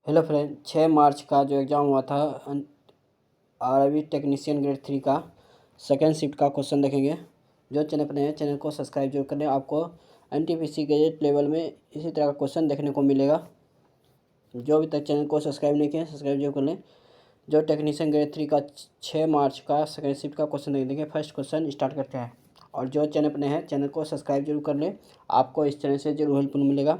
Hello friend, 6 मार्च का जो exam हुआ था आरवी टेक्नीशियन ग्रेड 3 का सेकेंड शिफ्ट का क्वेश्चन देखेंगे। जो चैनल पर नए हैं चैनल को सब्सक्राइब जरूर करें। आपको एनटीपीसी ग्रेजुएट लेवल में इसी तरह का क्वेश्चन देखने को मिलेगा। जो अभी तक चैनल को सब्सक्राइब नहीं किया सब्सक्राइब जरूर कर लें। जो टेक्नीशियन ग्रेड 3 का 6 मार्च का सेकेंड शिफ्ट का क्वेश्चन देखेंगे। फर्स्ट क्वेश्चन स्टार्ट करते हैं। और जो चैनल पर नए हैं चैनल को सब्सक्राइब जरूर कर लें। आपको इस चैनल से जरूर हेल्प मिलेगा।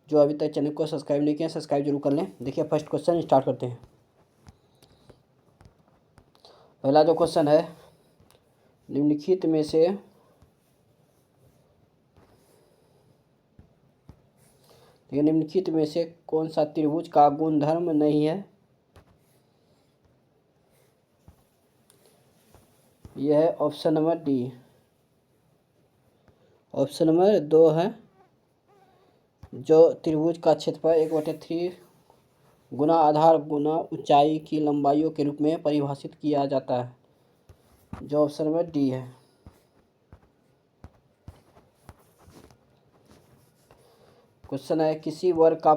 जो अभी तक चैनल को सब्सक्राइब नहीं किया सब्सक्राइब जरूर कर लें। देखिए फर्स्ट क्वेश्चन स्टार्ट करते हैं। पहला जो क्वेश्चन है, निम्नलिखित में से कौन सा त्रिभुज का गुणधर्म नहीं है? यह है option number D. Option number 2 है, जो त्रिभुज का क्षेत्रफल 1/3 गुना आधार गुना ऊंचाई की लंबाइयों के रूप में परिभाषित किया जाता है। जो ऑप्शन नंबर डी है। क्वेश्चन है, किसी वर्ग का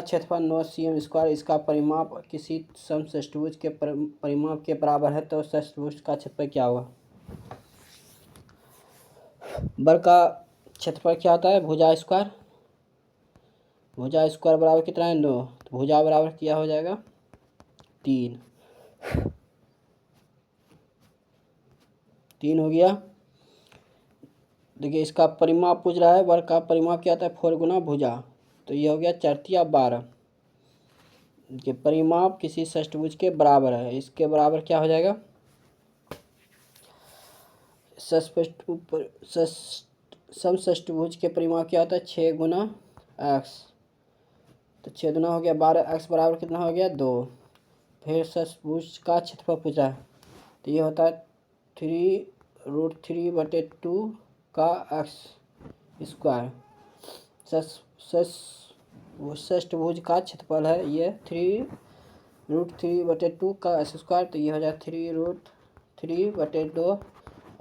क्षेत्रफल 9 cm², इसका परिमाप किसी समषष्टिभुज के परिमाप के बराबर है, तो षष्टिभुज का क्षेत्रफल क्या होगा? वर्ग का क्षेत्रफल क्या होता है? भुजा स्क्वायर। भुजा स्क्वायर बराबर कितना है? 9। तो भुजा बराबर क्या हो जाएगा? 3 हो गया। देखिए इसका परिमाप पूछ रहा है। वर्ग का परिमाप क्या होता है? 4 गुना भुजा। तो ये हो गया 4 × 12 के परिमाप किसी षष्टिभुज के बराबर है। इसके बराबर क्या हो जाएगा? समषष्टिभुज के परिमाप क्या होता है? 6 गुना x। तो 6 गुना हो गया 12। x बराबर कितना हो गया? 2। फिर षष्टिभुज का क्षेत्रफल पूछा है, तो ये होता है 3√3/2 का x²। षष्टिभुज का क्षेत्रफल है ये 3√3/2 का x²। तो ये हो जाए 3√3/2।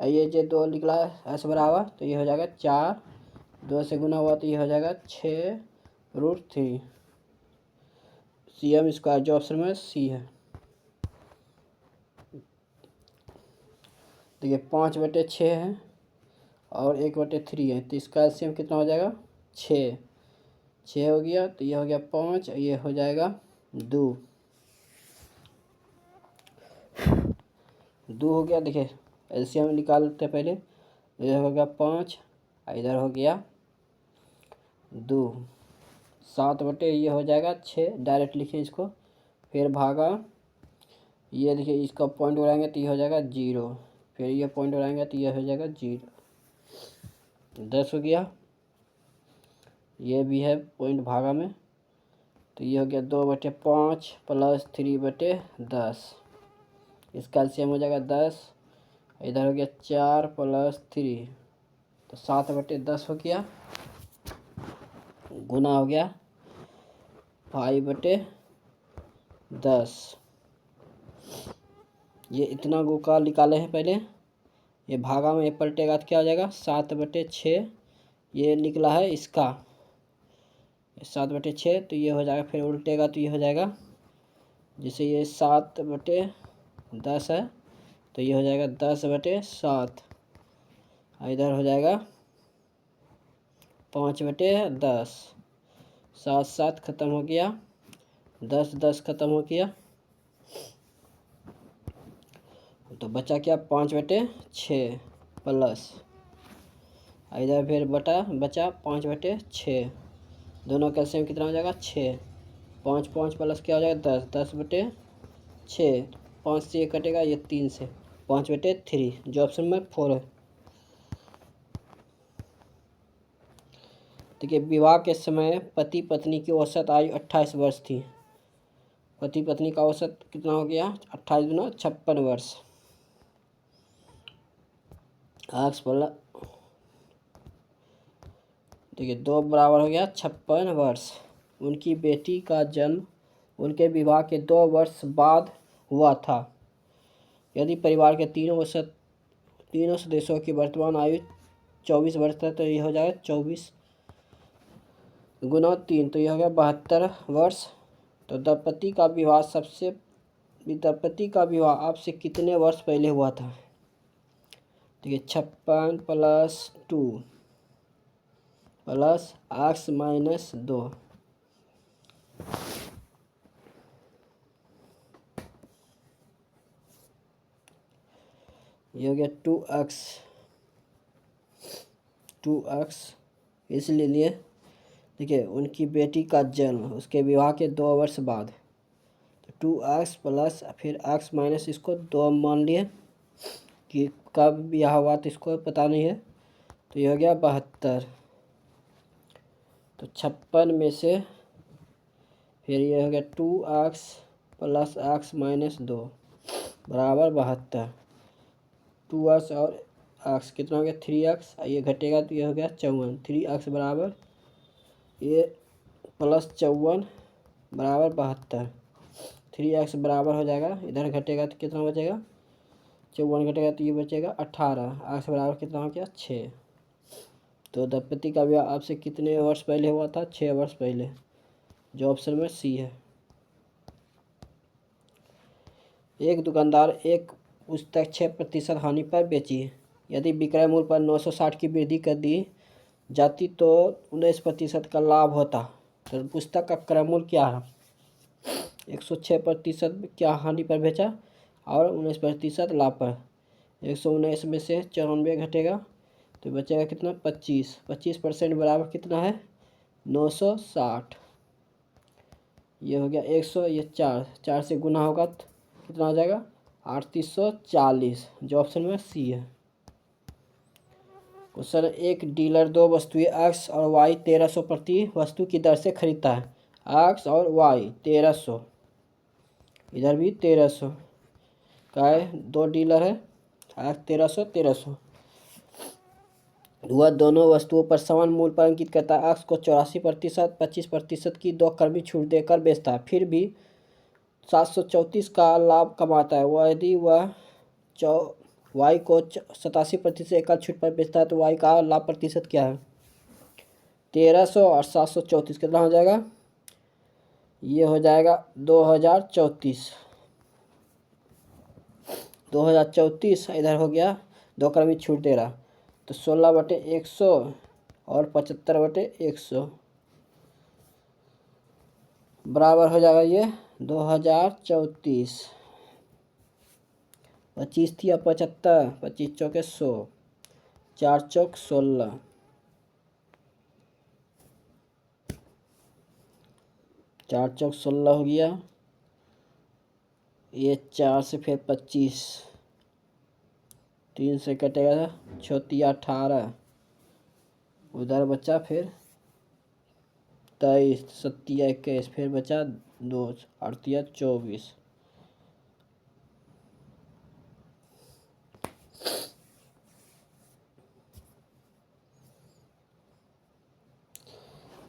ये जो 2 निकला s बराबर, तो ये हो जाएगा 4। 2 से गुना हुआ तो ये हो जाएगा 6√3 cm²। जो ऑप्शन में सी है। देखिए 5/6 है और 1/3 है, तो इसका एलसीएम कितना हो जाएगा? 6 हो गया। तो ये हो गया 5, ये हो जाएगा 2 हो गया। देखिए एलसीएम निकालते पहले। इधर हो गया 5, इधर हो गया 2। 7 ये हो जाएगा 6। डायरेक्ट लिखिए इसको। फिर भागा, ये देखिए इसका पॉइंट उड़ाएंगे तो ये हो जाएगा 0। फिर ये पॉइंट उड़ाएंगे तो ये हो जाएगा 0। 10 हो गया। ये भी है पॉइंट भागा में, तो ये हो गया 2/5 + 3/10। इसका एलसीएम हो जाएगा 10। इधर हो गया 4 + 3, तो 7/10 हो गया। गुना हो गया 5/10। ये इतना गुका निकाले हैं पहले। ये भागा में पलटेगा तो क्या हो जाएगा? 7/6 ये निकला है इसका 7/6। तो ये हो जाएगा, फिर उल्टेगा तो ये हो जाएगा, जैसे ये 7/10 है तो ये हो जाएगा 10/7। इधर हो जाएगा 5/10। 7 7 खत्म हो गया। 10 10 खत्म हो गया। तो बचा क्या? 5/6 प्लस, इधर फिर बचा 5/6। दोनों का एलसीएम कितना हो जाएगा? 6। 5 5 प्लस क्या हो जाएगा? 10। 10/6। 5 से 1 कटेगा, ये 3 से 5/3। जो ऑप्शन में 4 है। देखिए विवाह के समय पति पत्नी की औसत आयु 28 वर्ष थी। पति पत्नी का औसत कितना हो गया? 28 गुना 56 वर्ष। देखिए 2 बराबर हो गया 56 वर्ष। उनकी बेटी का जन्म उनके विवाह के 2 वर्ष बाद हुआ था। यदि परिवार के तीनों सदस्यों की वर्तमान आयु 24 वर्ष है, तो ये हो जाएगा 24 गुना 3 तो ये हो गया 72 वर्ष। तो दंपति का विवाह आपसे कितने वर्ष पहले हुआ था? देखिए 56 प्लस 2 प्लस x माइनस 2। ये हो गया 2x इसलिए लिए। देखिए उनकी बेटी का जन्म उसके विवाह के 2 वर्ष बाद, तो 2x प्लस फिर x माइनस इसको 2 मान लिए कि कब ब्याह हुआ तो इसको पता नहीं है, तो ये हो गया 72। तो 56 में से फिर ये हो गया 2x प्लस x माइनस 2 बराबर 72। 2x और x कितना हो गया 3x, ये घटेगा तो ये हो गया 54। 3x बराबर ये प्लस 54 बराबर 72। 3x बराबर हो जाएगा, इधर घटेगा तो कितना बचेगा 54 घटेगा तो ये बचेगा 18। x बराबर कितना हो गया 6। तो दंपति का विवाह आपसे कितने वर्ष पहले हुआ था? 6 वर्ष पहले, जो ऑप्शन में सी है। एक दुकानदार एक पुस्तक 6% हानि पर बेची। यदि विक्रय मूल्य पर 960 की वृद्धि कर दी जाती तो 19% का लाभ होता। तो पुस्तक का क्रय मूल्य क्या है? 106% क्या हानि पर बेचा और 19% लाभ पर। 119 में से 94 घटेगा तो बचेगा कितना 25। 25% बराबर कितना है 960। ये हो गया 100, ये 4 से गुना होगा तो कितना हो जाएगा 3840, जो ऑप्शन में सी है। क्वेश्चन, एक डीलर 2 वस्तुएं एक्स और वाई 1300 प्रति वस्तु की दर से खरीदता है। एक्स और वाई 1300, इधर भी 1300 का है, 2 डीलर है, एक्स 1300। वह दोनों वस्तुओं पर समान मूल्य पर अंकित करता है। एक्स को 84%, 25% की 2 क्रमिक छूट देकर बेचता है, फिर भी 734 का लाभ कमाता है। वह यदि वह वाई को 87% एकल छूट पर बेचता है तो वाई का लाभ प्रतिशत क्या है? 1300 और 734 कितना हो जाएगा? ये हो जाएगा 2034। इधर हो गया 2 क्रमिक छूट दे रहा, तो 16/100 और 75/100 बराबर हो जाएगा ये 2034। 25 थी या 75, 25 चौके 100, 4 चौक 16, 4 चौक 16 हो गया। ये 4 से फिर 25, 3 से कटेगा 6 18, उधर बचा फिर 23, 7 21, फिर बचा 2, 8 24।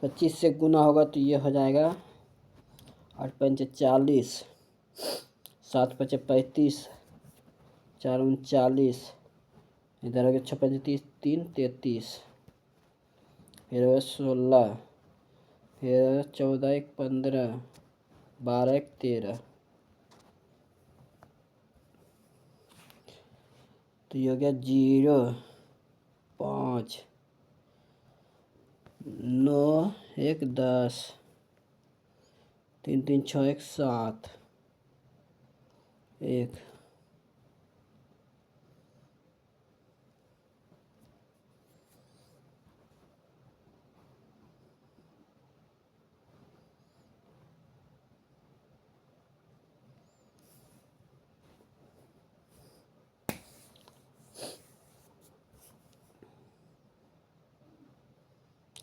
पच्चीस से गुना होगा तो ये हो जाएगा 8 पंचे 40, 7 पचे 35, 4 39, इधर हो गया 6 पंचे 30, 3 33, फिर हो गया 16, फिर 14 1 15, 12 1 13, तो ये हो गया 0 5 9 1 10, 3 3 6 1 7 1।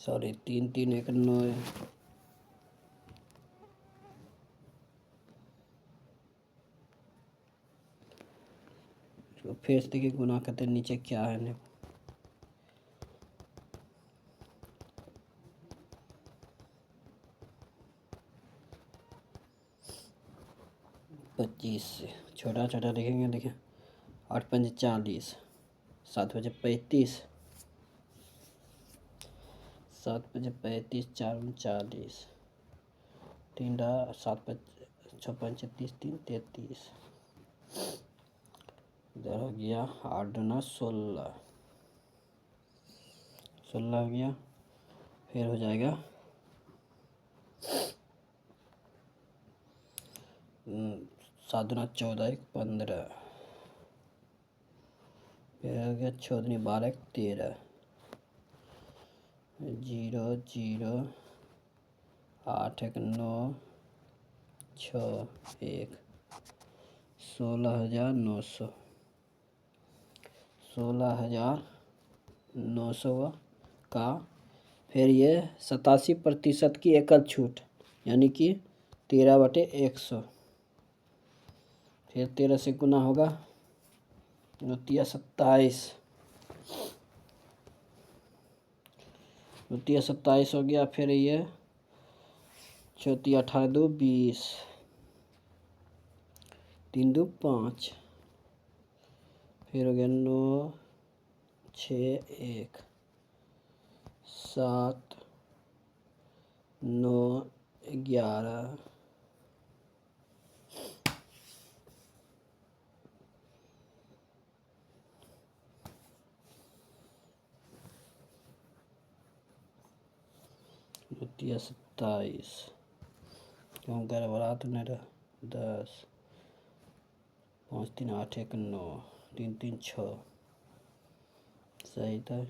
सॉरी 3 3 1 9। तो फिर से देखिए गुना करते नीचे क्या है ने 25 से छोटा छोटा लिखेंगे। देखिए 8 पंजे 40, 7 बजे 35, 7 5 35, 4 39, 3 7 6 5 36, 3 33, इधर हो गया 8 9 16, 16 हो गया। फिर हो जाएगा 7 9 14, 15, फिर हो गया 6 2 12, 13, 0 0, 8 1 9, 6 1, 16,900, 16,900 का। फिर ये 87% की एकल छूट, यानी कि 13/100। फिर 13 से गुना होगा, 27, 27 हो गया। फिर ये 34 18 2 20, 3 2 5, फिर हो गया 9 6 1, 7 9 11, 27, क्यों गड़बड़ा तो नहीं रहा, 10 5 3 8 1 9 3 3 6, सही था।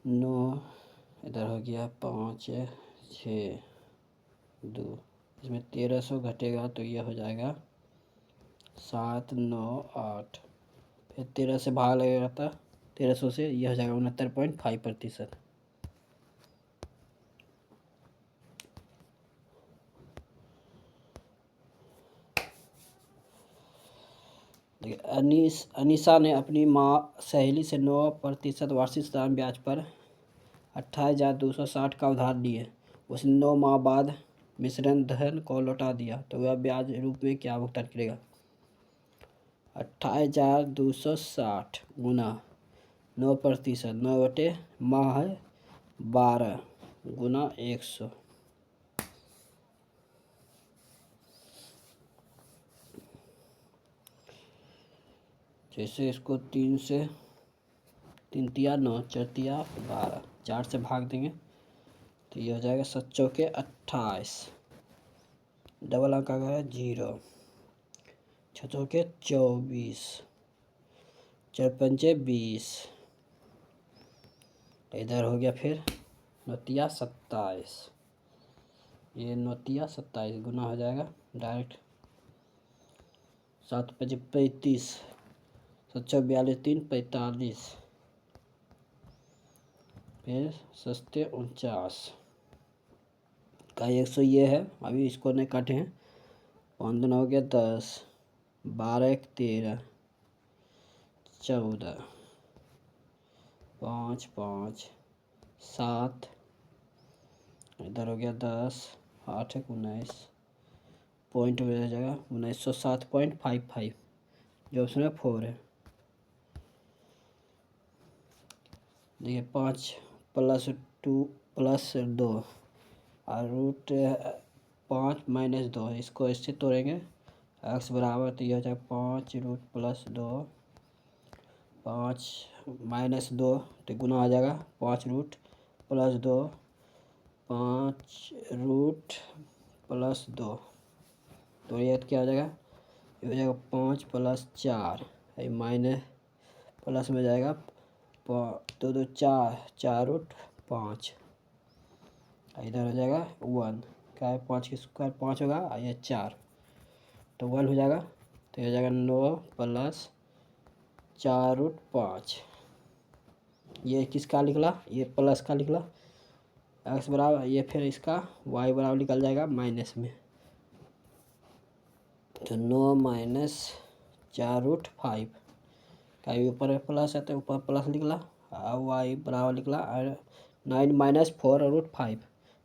9 इधर हो गया 5 6 2, इसमें 1300 घटेगा तो ये हो जाएगा 7 9 8। फिर 13 से भाग लगेगा था 1300 से, ये हो जाएगा 69.5%। देखिए अनीशा ने अपनी माँ सहेली से 9% वार्षिक साधारण ब्याज पर 28,260 का उधार लिए। उसने 9 माह बाद मिश्रण धन को लौटा दिया, तो वह ब्याज रूप में क्या भुगतान करेगा? 28,260 गुना 9%, 9 माह है 12 गुना 100। जैसे इसको 3 से 3 तिया 9, 4 तिया 12, 4 से भाग देंगे तो ये हो जाएगा 7 चौके 28, डबल अंक आ गया 0, 6 चौके 24, 4 पंचे 20, इधर हो गया फिर 9 तिया 27, ये 9 तिया 27 गुना हो जाएगा डायरेक्ट 7 5 35, 7 6 42, 3 45, फिर सस्ते 49 का 100 ये है। अभी इसको नहीं काटे हैं। 5 2 हो गया 10, 12 1 13, 14, 5 5 7, इधर हो गया 10, 8 1 19, पॉइंट में रह जाएगा 1907.55, जो उसमें 4 है। देखिए 5 + 2 + 2 और √5 - 2, इसको इससे तोड़ेंगे x बराबर, तो यह हो जाएगा 5 √+2, 5 - 2 तो गुना आ जाएगा 5 √+2, 5 √+2, तो ये क्या हो जाएगा? ये हो जाएगा 5 + 4, माइनस प्लस में जाएगा 2 2 4, 4√5, इधर हो जाएगा 1, क्या है 5 की स्क्वायर 5 होगा, ये 4 तो 1 हो जाएगा। तो ये हो जाएगा 9 + 4√5, ये किसका निकला? ये प्लस का निकला। x बराबर ये, फिर इसका y बराबर निकल जाएगा माइनस में, तो 9 - 4√5 का ऊपर प्लस है तो ऊपर प्लस निकला, और y बराबर निकला 9 - 4√5।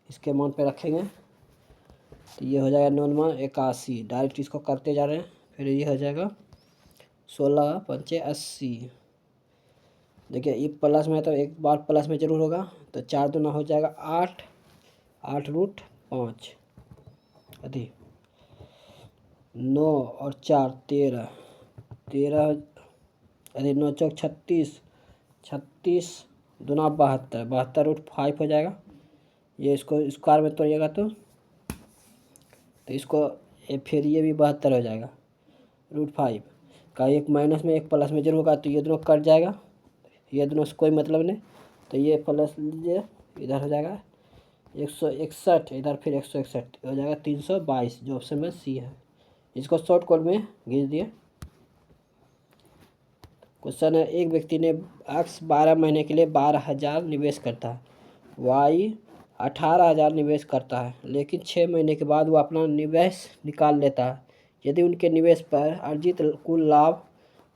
इसके मान पे रखेंगे तो ये हो जाएगा 9 × 81, डायरेक्ट इसको करते जा रहे हैं। फिर ये हो जाएगा 16 × 5 = 80, देखिए ये प्लस में है तो एक बार प्लस में जरूर होगा, तो 4 दूना हो जाएगा 8, 8√5 अधिक 9 और 4 13, 13 अरे 9 चौक 36, 36 दूना 72, 72√5 हो जाएगा। ये इसको स्क्वायर में तोड़िएगा तो इसको फिर ये भी 72 हो जाएगा। √5 का एक माइनस में एक प्लस में जरूर होगा, तो ये दोनों कट जाएगा, ये दोनों से कोई मतलब नहीं, तो ये प्लस लीजिए इधर हो जाएगा 161, इधर फिर 161 हो जाएगा 322, जो ऑप्शन में सी है। इसको शॉर्ट कोड में खींच दिए। क्वेश्चन है, एक व्यक्ति ने x 12 महीने के लिए 12,000 निवेश करता है, y 18,000 निवेश करता है, लेकिन 6 महीने के बाद वो अपना निवेश निकाल लेता है। यदि उनके निवेश पर अर्जित कुल लाभ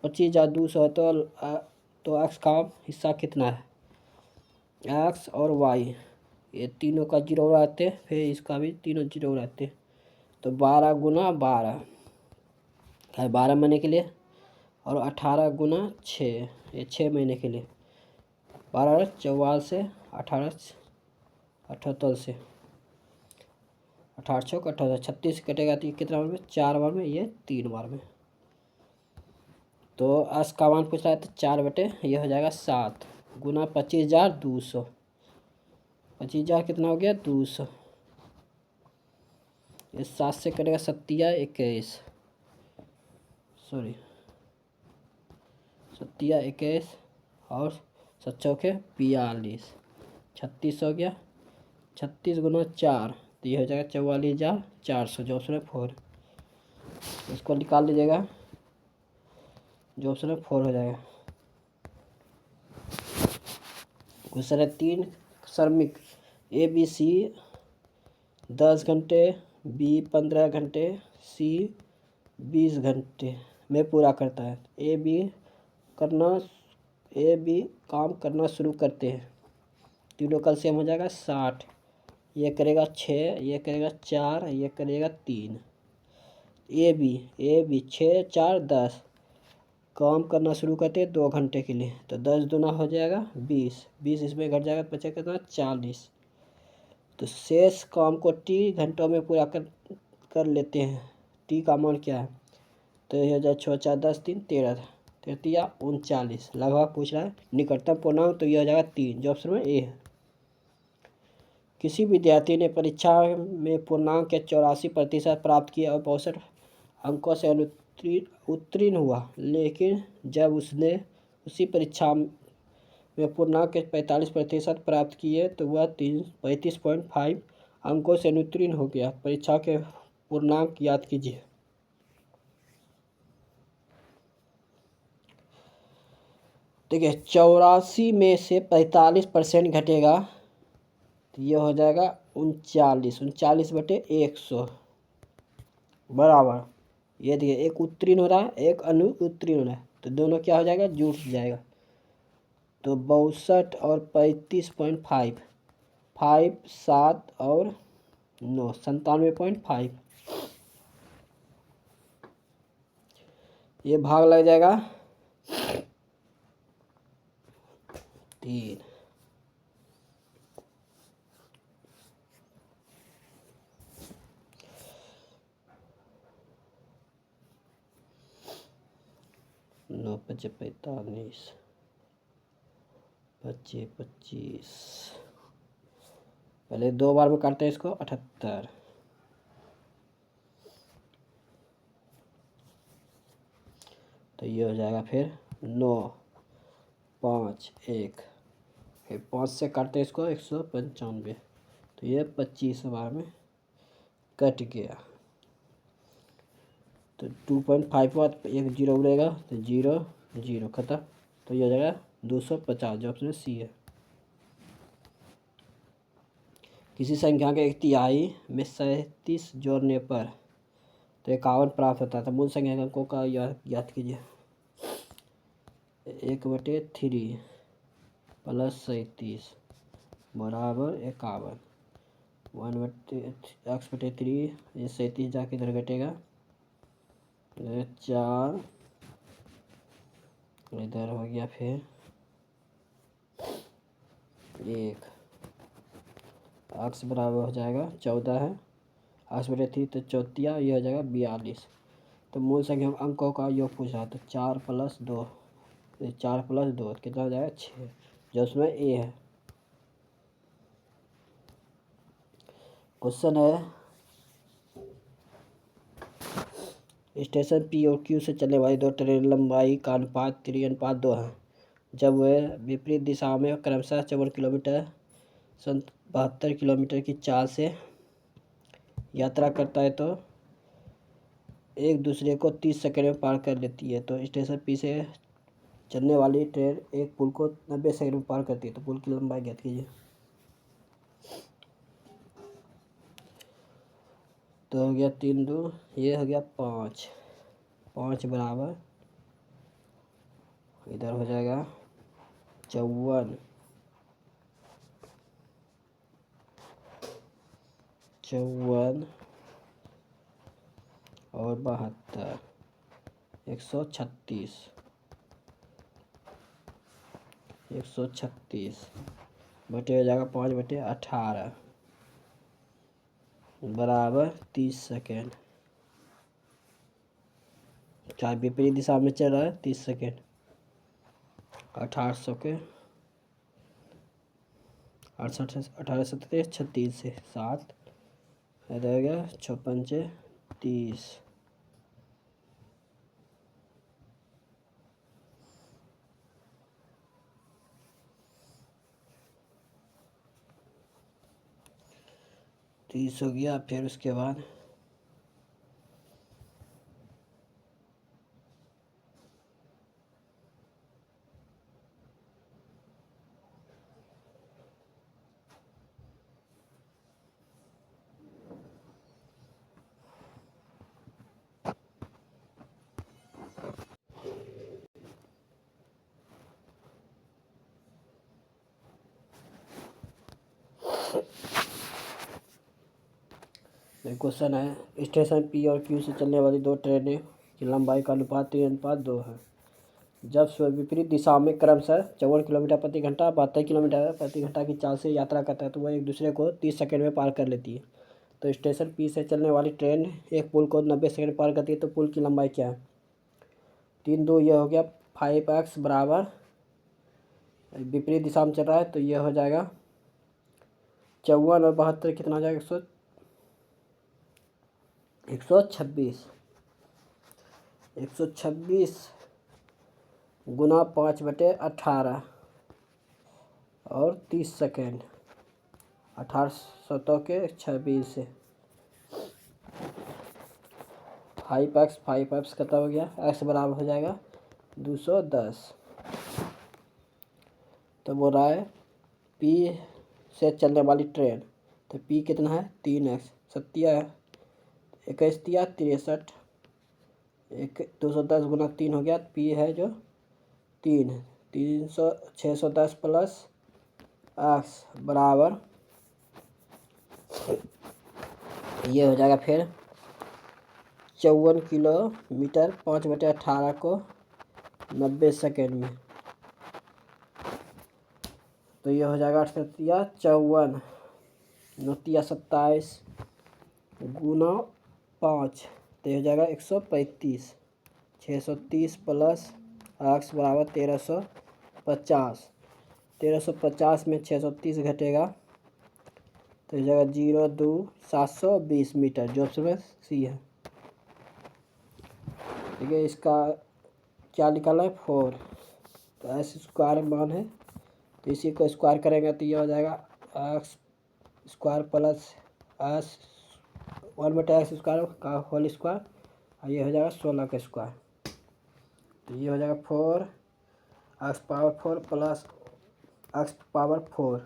25,200 है तो x का हिस्सा कितना है? x और y ये तीनों का जीरो उड़ाते हैं, फिर इसका भी तीनों जीरो उड़ाते हैं, तो 12 गुना 12 है 12 महीने के लिए, और 18 गुना 6 ये 6 महीने के लिए, 12 44 से 18 78 से 18 छः 18 36 कटेगा, तो ये कितना बार में? 4 बार में, ये 3 बार में। तो अस का मान पूछ रहा है, तो 4 बटे ये हो जाएगा 7 गुना 25,200, 25,000 कितना हो गया? 200। ये 7 से कटेगा 7 21, सॉरी 7 21 और 7 चौके 42, 36 हो गया। 36 गुना 4 तो ये हो जाएगा 44,400, जो ऑप्शन है 4। इसको निकाल लीजिएगा, जो ऑप्शन है 4 हो जाएगा। क्वेश्चन है, 3 श्रमिक ABC 10 घंटे, B 15 घंटे, C 20 घंटे में पूरा करता है। ए बी काम करना शुरू करते हैं, तीनों कल सेम हो जाएगा 60, ये करेगा 6, ये करेगा 4, ये करेगा 3। ए बी 6 4 10 काम करना शुरू करते हैं 2 घंटे के लिए, तो 10 दूना हो जाएगा 20, 20 इसमें घट जाएगा, बचा कितना? 40। तो शेष काम को T घंटों में पूरा कर लेते हैं। T का मान क्या है? तो ये हो जाए 6 4 10 3 13, 13 39, लगभग पूछ रहा है। निकटतम पूर्णांक तो ये हो जाएगा 3, जो ऑप्शन में ए है। किसी विद्यार्थी ने परीक्षा में पूर्णांक के 84% प्राप्त किए और 62 अंकों से उत्तीर्ण हुआ, लेकिन जब उसने उसी परीक्षा में पूर्णांक के 45% प्राप्त किए तो वह 35.5 अंकों से अनुत्तीर्ण हो गया। परीक्षा के पूर्णांक याद कीजिए। देखिए 84 में से 45% घटेगा, तो ये हो जाएगा 39, 39 बटे 100 बराबर, ये देखिए एक उत्तीर्ण हो रहा है, एक अनुत्तीर्ण हो रहा है, तो दोनों क्या हो जाएगा? जुट जाएगा। तो 62 और 35.5, 5 7 और 9 97.5, ये भाग लग जाएगा 3। नौ 5 45, 25 25, पहले 2 बार में काटते हैं इसको 78, तो ये हो जाएगा फिर 9 5 1, फिर 5 से काटते हैं इसको 195, तो ये 25 बार में कट गया। तो 2.5 बाद एक जीरो उड़ेगा, तो 0 0 खत्म, तो ये हो जाएगा 250, जो ऑप्शन सी है। किसी संख्या के 1/3 में 37 जोड़ने पर तो 51 प्राप्त होता है, तो मूल संख्या के अंकों का याद कीजिए। 1/3 प्लस 37 बराबर 51, 1/x/3, ये 37 जाके इधर घटेगा, 4 इधर हो गया, फिर 1 x बराबर हो जाएगा 14 है, x बटे 3 तो 4 ये हो जाएगा 42। तो मूल संख्या अंकों का योग पूछ रहा है, तो 4 + 2, 4 + 2 कितना हो जाएगा 6, जो उसमें ए है। क्वेश्चन है स्टेशन पी और क्यू से चलने वाली दो ट्रेन लंबाई का अनुपात 3:2 है। जब वह विपरीत दिशा में क्रमशः 54 किलोमीटर 72 किलोमीटर की चाल से यात्रा करता है तो एक दूसरे को 30 सेकंड में पार कर लेती है। तो स्टेशन पी से चलने वाली ट्रेन एक पुल को 90 सेकंड में पार करती है। तो पुल की लंबाई ज्ञात कीजिए। तो हो गया 3 2, ये हो गया 5 बराबर इधर हो जाएगा 54 और 72 136 बटे हो जाएगा 5/18 बराबर 30 सेकेंड। चाहे विपरीत दिशा में चल रहा है 30 सेकेंड। 1800 के 36 से 7 हो गया 6 30। हो गया। फिर उसके बाद क्वेश्चन है स्टेशन पी और क्यू से चलने वाली दो ट्रेनें की लंबाई का अनुपात 3:2 है। जब स्व विपरीत दिशा में क्रमशः 54 किलोमीटर प्रति घंटा 72 किलोमीटर प्रति घंटा की चाल से यात्रा करता है तो वह एक दूसरे को 30 सेकंड में पार कर लेती है। तो स्टेशन पी से चलने वाली ट्रेन एक पुल को 90 सेकंड पार करती है। तो पुल की लंबाई क्या है? 3 2 ये हो गया 5x बराबर विपरीत दिशा में चल रहा है तो ये हो जाएगा 54 और 72 कितना हो जाएगा 126 गुना 5/18 और 30 सेकेंड 1800 के 26 से 5x कितना हो गया x बराबर हो जाएगा 210। तो बोल रहा है पी से चलने वाली ट्रेन, तो पी कितना है 3x 21 63 210 गुना 3 हो गया। पी है जो 610 प्लस एक्स बराबर ये हो जाएगा फिर 54 किलोमीटर 5/18 को 90 सेकेंड में। तो ये हो जाएगा 54 27 गुना 5 तो ये हो जाएगा 135 630 प्लस एक्स बराबर 1350 में 630 घटेगा तो ये जाएगा 0 2 720 मीटर जो ऑप्शन में सी है। ठीक है, इसका क्या निकालना है 4। तो एस स्क्वायर मान है तो इसी को स्क्वायर करेंगे तो ये हो जाएगा x square plus S 1/x square का होल स्क्वायर और ये हो जाएगा 16 का स्क्वायर। तो ये हो जाएगा 4 x power 4 plus x power 4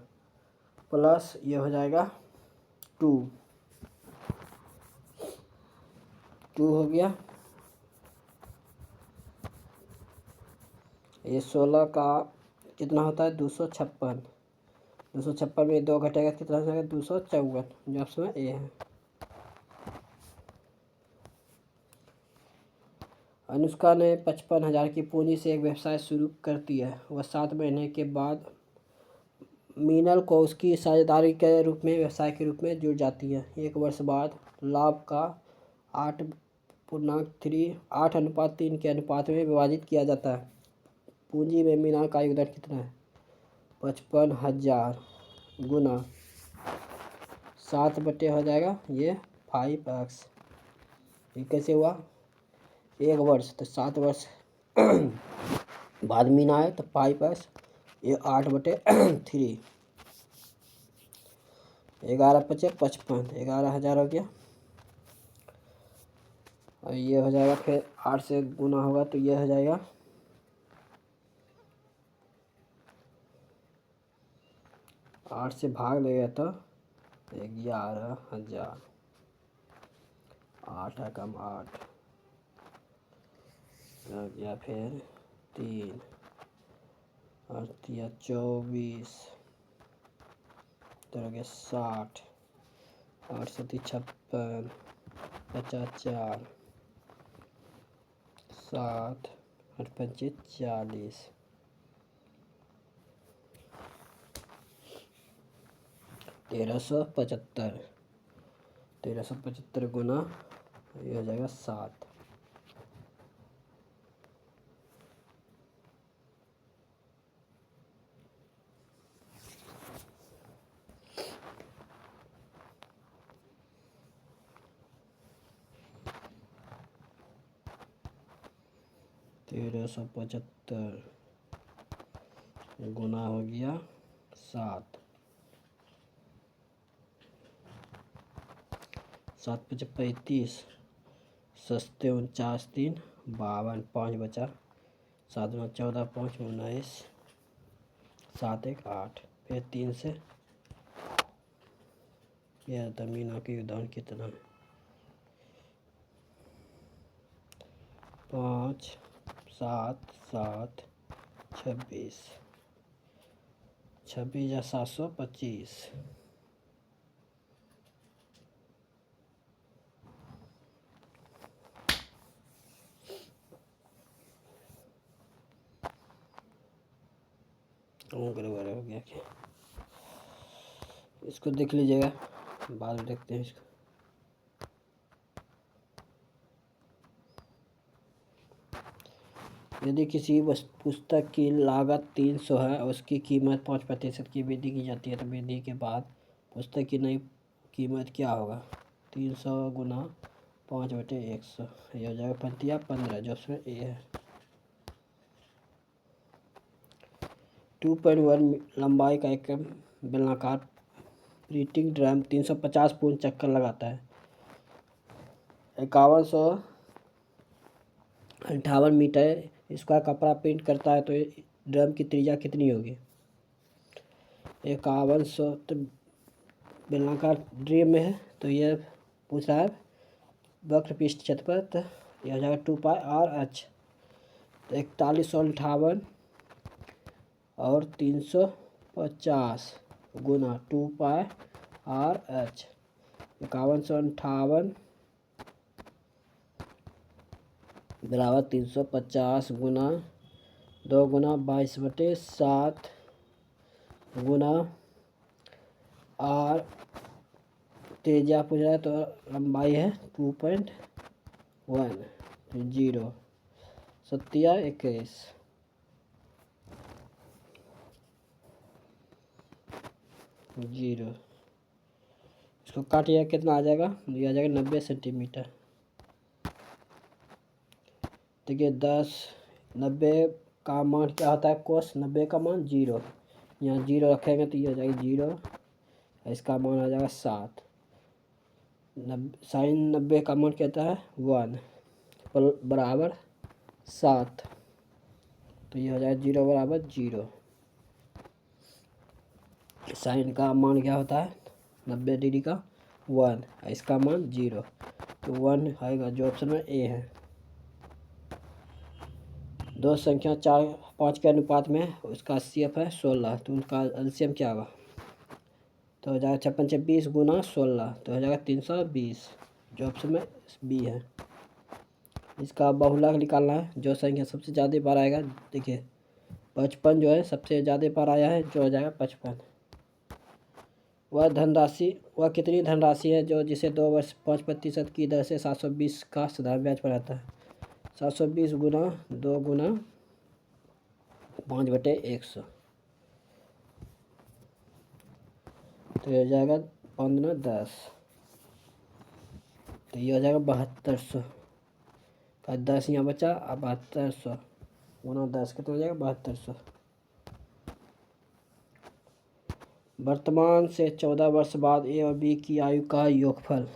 plus ये हो जाएगा 2 हो गया। ये 16 का कितना होता है 256 में 2 घटेगा कितना हो जाएगा 254 जो ऑप्शन ए है। अनुष्का ने 55,000 की पूंजी से एक व्यवसाय शुरू करती है। वह 7 महीने के बाद मीनल को उसकी साझेदारी के रूप में व्यवसाय के रूप में जुड़ जाती है। 1 वर्ष बाद लाभ का 8:3 के अनुपात में विभाजित किया जाता है। पूंजी में मीनाल का योगदान कितना है? 55,000 गुना 7 बटे हो जाएगा ये 5x। ये कैसे हुआ? 1 वर्ष तो 7 वर्ष बाद मीना है तो 5x, ये 8/3। 11 पचे 55, 11,000 हो गया। और ये हो जाएगा, फिर 8 से गुना होगा तो ये हो जाएगा 8 से भाग लेगा तो 11,000। 8 कम 8 हो गया, फिर 3 और 24 तो हो गया 60। 8 से 56, 55, 7 और 25 40। 1375। 1375 गुना ये हो जाएगा 7। तेरह सौ 75 गुना हो गया 7। 7 पचे 35, सस्ते 49 3 52, 5 बचा। 7 दूना 14, 5 19, 7 1 8। फिर 3 से यह था मीना के योगदान कितना है? 5 7 7 26, 26 या 725। बराबर हो गया क्या? इसको देख लीजिएगा, बाद में देखते हैं इसको। यदि किसी पुस्तक की लागत 300 है और उसकी कीमत 5% की वृद्धि की जाती है तो वृद्धि के बाद पुस्तक की नई कीमत क्या होगा? 300 गुना 5/100, यह हो जाएगा 15 जो उसमें ए है। 2.1 लंबाई का एक बेलनाकार प्रिंटिंग ड्रम 350 पूर्ण चक्कर लगाता है। 5158 मीटर इसका कपड़ा प्रिंट करता है तो ड्रम की त्रिज्या कितनी होगी? 5100 तो बेलनाकार ड्रम में है तो ये पूछ रहा है वक्र पृष्ठ क्षेत्रफल, तो यह हो जाएगा 2πr/h। तो 4158 और 350 गुना 2πr/h। 5158 बराबर 350 गुना 2 गुना 22/7 गुना r त्रिज्या पूछ रहा है तो लंबाई है 2.1 0 सत्या 21 0। इसको काटिए कितना आ जाएगा? ये आ जाएगा 90 सेंटीमीटर। देखिए 90 का मान क्या होता है? कोस 90 का मान 0, यहाँ 0 रखेंगे तो ये हो जाएगा 0। इसका मान आ जाएगा 7। साइन 90 का मान कहता है 1 बराबर 7, तो ये हो जाएगा 0 बराबर 0। साइन का मान क्या होता है? 90 डिग्री का 1, इसका मान 0, तो 1 आएगा जो ऑप्शन में ए है। दो संख्या 4 5 के अनुपात में उसका CF है 16, तो उनका एलसीएम क्या होगा? तो हो जाएगा 56 26 गुना 16, तो हो जाएगा 320 जो ऑप्शन में बी है। इसका बहुलक निकालना है, जो संख्या सबसे ज़्यादा बार आएगा। देखिए 55 जो है सबसे ज़्यादा बार आया है, जो हो जाएगा 55। वह कितनी धनराशि है जो जिसे 2 वर्ष 5% की दर से 720 का साधारण ब्याज पर आता है। 720 गुना 2 गुना 5/100, तो ये हो जाएगा 15 10, तो ये हो जाएगा 7200 का 10 यहाँ बचा, अब 7200 गुना 10 कितना हो जाएगा 7200। वर्तमान से 14 वर्ष बाद ए और बी की आयु का योगफल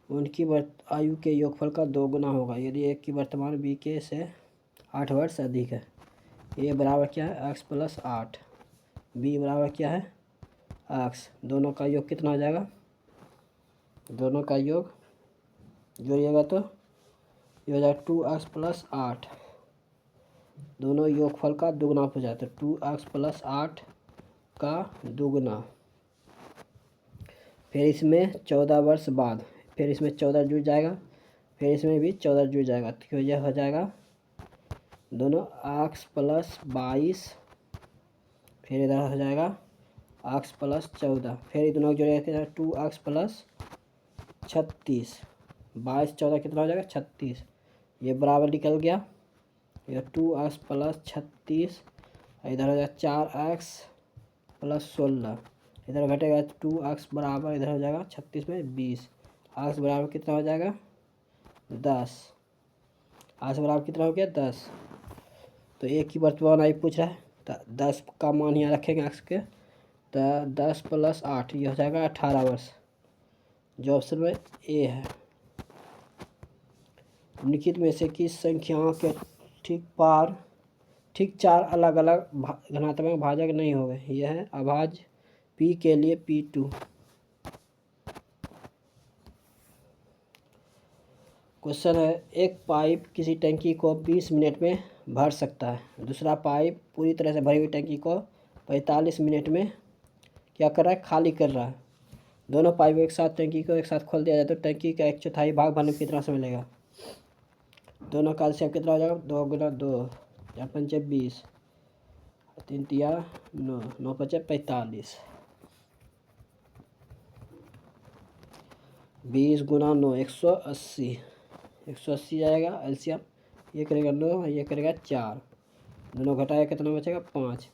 उनकी आयु के योगफल का 2 गुना होगा यदि एक की वर्तमान बी के से 8 वर्ष अधिक है। ए बराबर क्या है x + 8, बी बराबर क्या है x, दोनों का योग कितना हो जाएगा, दोनों का योग जोड़िएगा तो ये हो जाएगा 2x + 8, दोनों योगफल का दुगुना हो जाता है, 2x + 8 का दुगुना। फिर इसमें 14 वर्ष बाद फिर इसमें 14 जुड़ जाएगा, फिर इसमें भी 14 जुड़ जाएगा, तो यह हो जाएगा दोनों x + 22, फिर इधर हो जाएगा x + 14, फिर दोनों जोड़ेगा 2x + 36, 22 14 कितना हो जाएगा 36, ये बराबर निकल गया, यह 2x + 36, इधर हो जाएगा 4x + 16, इधर घटेगा 2x बराबर इधर हो जाएगा 36 में 20, x बराबर कितना हो जाएगा 10, x बराबर कितना हो गया 10, तो एक की वर्तमान आयु पूछ रहा है तो 10 का मान यहाँ रखेंगे x के, तो 10 + 8 ये हो जाएगा 18 वर्ष, जो ऑप्शन में ए है। निम्नलिखित में से किस संख्याओं के ठीक 4 अलग अलग धनात्मक भाजक नहीं होंगे। यह है अभाज्य p के लिए p2। क्वेश्चन है एक पाइप किसी टंकी को 20 मिनट में भर सकता है, दूसरा पाइप पूरी तरह से भरी हुई टंकी को 45 मिनट में क्या कर रहा है खाली कर रहा है। दोनों पाइप टंकी को एक साथ खोल दिया जाए तो टंकी का 1/4 भाग भरने में कितना समय लगेगा। दोनों का एलसीएम कितना हो जाएगा 2 गुना 2 या 5 20, 3 तिया 9, 9 5 45, 20 गुना 9 180, 180 जाएगा एलसीएम, ये करेगा 9 ये करेगा 4, दोनों घटाया कितना बचेगा 5,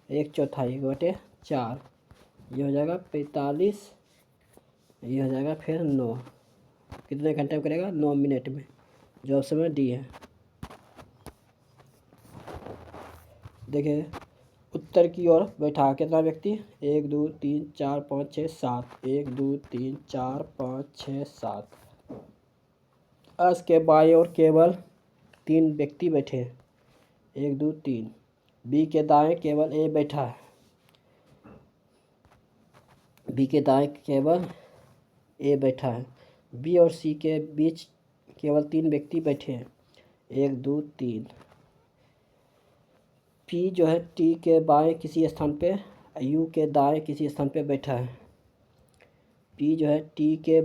1/4 बटे 4, ये हो जाएगा 45, ये हो जाएगा फिर 9, कितने घंटे में करेगा 9 मिनट में, जो ऑप्शन में डी है। देखिए उत्तर की ओर बैठा कितना व्यक्ति 1 2 3 4 5 6 7, 1 2 3 4 5 6 7, एस के बाएं ओर केवल 3 व्यक्ति बैठे हैं 1 2 3, बी के दाएं केवल ए बैठा है, बी के दाएं केवल ए बैठा है, बी और सी के बीच केवल 3 व्यक्ति बैठे हैं 1 2 3, पी जो है टी के बाएं किसी स्थान पे यू के दाएं किसी स्थान पे बैठा है, पी जो है टी के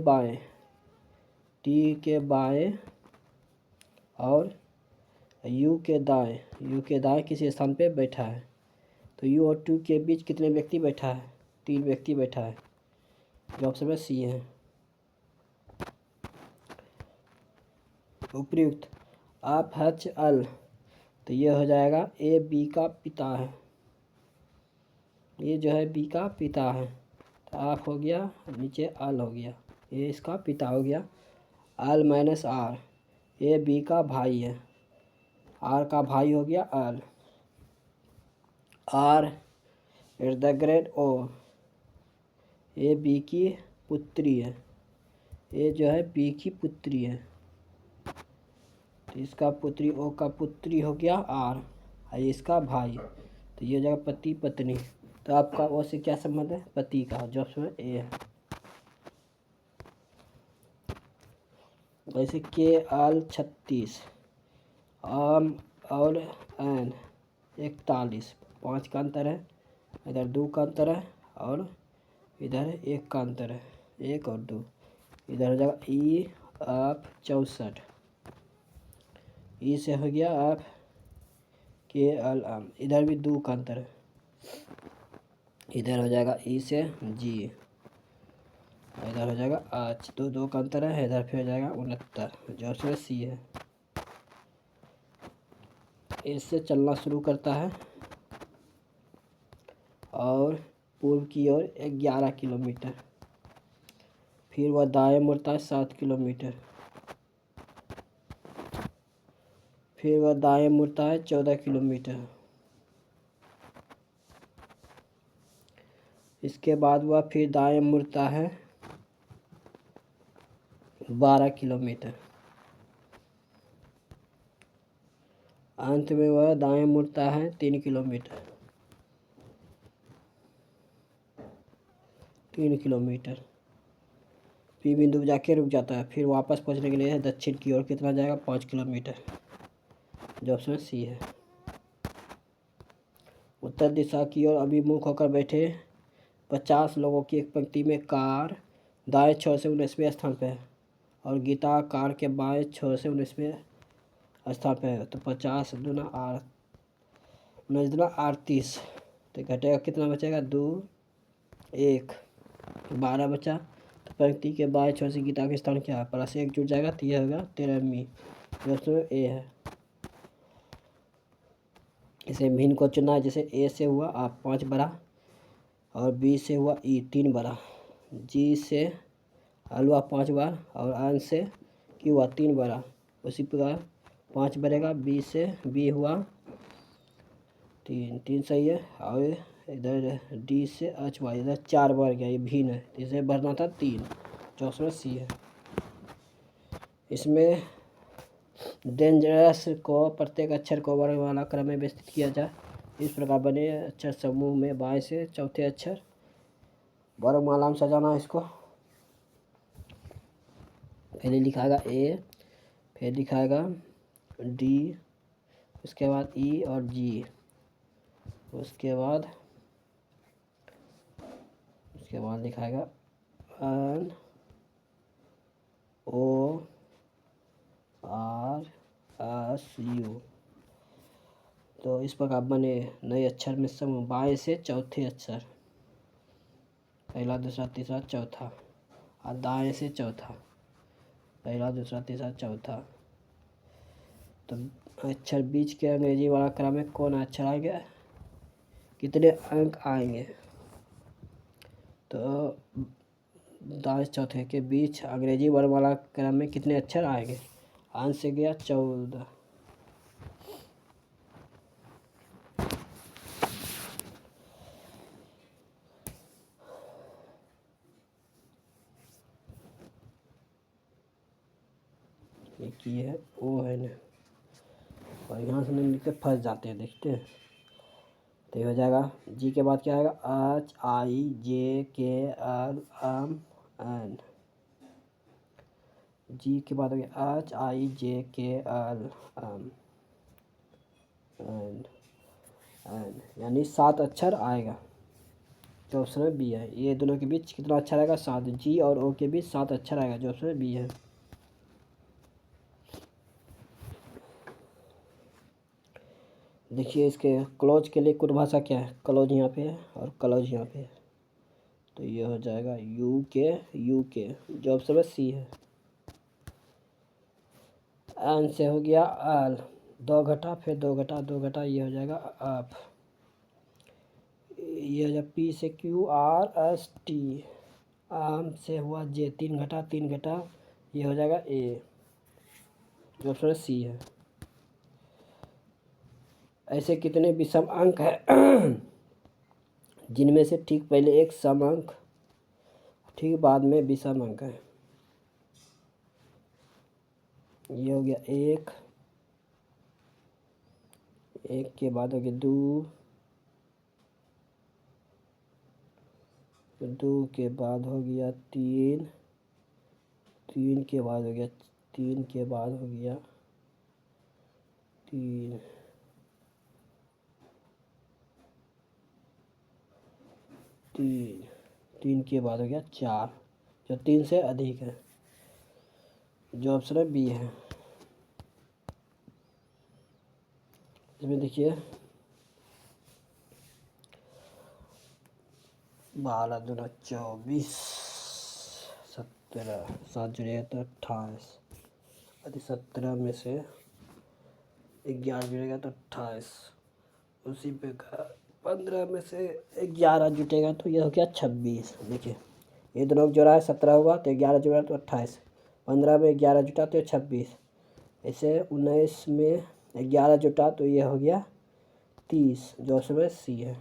बाएं और यू के दाएं किसी स्थान पे बैठा है, तो यू और टू के बीच कितने व्यक्ति बैठा है 3 व्यक्ति बैठा है, जो ऑप्शन में सी है। उपयुक्त आप एच एल, तो ये हो जाएगा ए बी का पिता है, ये जो है बी का पिता है, तो आप हो गया नीचे एल हो गया, ये इसका पिता हो गया, L minus R, A B का भाई है, आर का भाई हो गया L, R is the great O, A B की पुत्री है, ए जो है बी की पुत्री है, तो इसका पुत्री ओ का पुत्री हो गया आर, और इसका भाई, तो ये हो जाएगा पति पत्नी, तो आपका ओ से क्या संबंध है पति का, जो ऑप्शन ए है। वैसे के एल 36, आम और एन 41, 5 का अंतर है, इधर 2 का अंतर है और इधर 1 का अंतर है, 1 और 2, इधर हो जाएगा ई आप 64, ई से हो गया आप के एल एम, इधर भी 2 का अंतर है, इधर हो जाएगा ई से जी। इधर हो जाएगा 8, तो 2 का अंतर है, इधर फिर हो जाएगा 69, जो ऑप्शन सी है। इससे चलना शुरू करता है और पूर्व की ओर 11 किलोमीटर, फिर वह दाएं मुड़ता है 7 किलोमीटर, फिर वह दाएं मुड़ता है 14 किलोमीटर, इसके बाद वह फिर दाएं मुड़ता है 12 किलोमीटर, अंत में वह दाएं मुड़ता है 3 किलोमीटर, 3 किलोमीटर, पी बिंदु जाके रुक जाता है, फिर वापस पहुंचने के लिए दक्षिण की ओर कितना जाएगा 5 किलोमीटर, जो ऑप्शन सी है। उत्तर दिशा की ओर अभिमुख होकर बैठे 50 लोगों की एक पंक्ति में कार दाएं छोर से 19वें स्थान पे है और गीता कार के बाएं छोर से 19वें स्थान पे है। तो 50 दूना 8, 19 दूना 38, तो घटेगा कितना बचेगा 2, 1, 12 बचा। तो पंक्ति के बाएं छोर से गीता के स्थान क्या है, प्लस 1 जुड़ जाएगा तो यह होगा 13वीं, जो ए है। इसे भिन्न को चुनना है, जैसे ए से हुआ आप 5 बड़ा और बी से हुआ ई 3 बड़ा, जी से हलवा 5 बार और आन से क्यू हुआ 3 बड़ा, उसी प्रकार 5 बढ़ेगा, बी से बी हुआ 3, 3 सही है। और इधर डी से एच हुआ, इधर 4 बढ़ गया, ये भिन्न है, इसे बढ़ना था 3, जो ऑप्शन सी है। इसमें डेंजरस को प्रत्येक अक्षर को वर्णमाला क्रम में व्यवस्थित किया जाए, इस प्रकार बने अक्षर समूह में बाएं से चौथे अक्षर वर्णमाला में सजाना है। इसको पहले लिखाएगा ए, फिर लिखाएगा डी, उसके बाद ई और जी, उसके बाद लिखाएगा N O R S U. तो इस प्रकार बने नए अक्षर में समूह बाएं से चौथे अक्षर, पहला दूसरा तीसरा चौथा, और दाएं से चौथा, पहला दूसरा तीसरा चौथा। तो अक्षर बीच के अंग्रेजी वाला क्रम में कौन अक्षर आएंगे, कितने अंक आएंगे, तो दाएं चौथे के बीच अंग्रेजी वर्णमाला क्रम में कितने अक्षर आएंगे, आंसर से गया 14। एक ये है ओ है ना, और यहाँ से नहीं लिखते फंस जाते हैं, देखते हैं। तो ये हो जाएगा जी के बाद क्या आएगा एच आई जे के एल एम एन, जी के बाद हो गया एच आई जे के एल एम एन एन, यानी 7 अक्षर आएगा, जो ऑप्शन बी है। ये दोनों के बीच कितना अक्षर आएगा 7, जी और ओ के बीच 7 अक्षर आएगा, जो ऑप्शन बी है। देखिए इसके क्लोज के लिए कुछ भाषा क्या है, क्लोज यहाँ पे है और क्लोज यहाँ पे है, तो ये हो जाएगा यू के, जो ऑप्शन सी है। एन से हो गया एल, 2 घटा फिर 2 घटा 2 घटा, ये हो जाएगा आप, ये हो जाएगा पी से क्यू आर एस टी, आम से हुआ जे, 3 घटा 3 घटा, ये हो जाएगा ए, जो ऑप्शन सी है। ऐसे कितने विषम अंक हैं जिनमें से ठीक पहले एक सम अंक, ठीक बाद में विषम अंक है। ये हो गया 1, 1 के बाद हो गया 2, 2 के बाद हो गया 3, 3 के बाद हो गया 3 के बाद हो गया 3, 3, 3 के बाद हो गया 4, जो 3 से अधिक है, जो ऑप्शन बी है। इसमें देखिए 12 दूना 24, 17, 7 जुड़ेगा तो 28, यदि 17 में से 11 जुड़ेगा तो 28, उसी पे 15 में से 11 जुटेगा तो ये हो गया 26। देखिए ये दोनों जोड़ा है, 17 हुआ तो 11 जोड़ा तो 28, 15 में 11 जुटा तो 26, ऐसे 19 में 11 जुटा तो ये हो गया 30, जो उसमें सी है।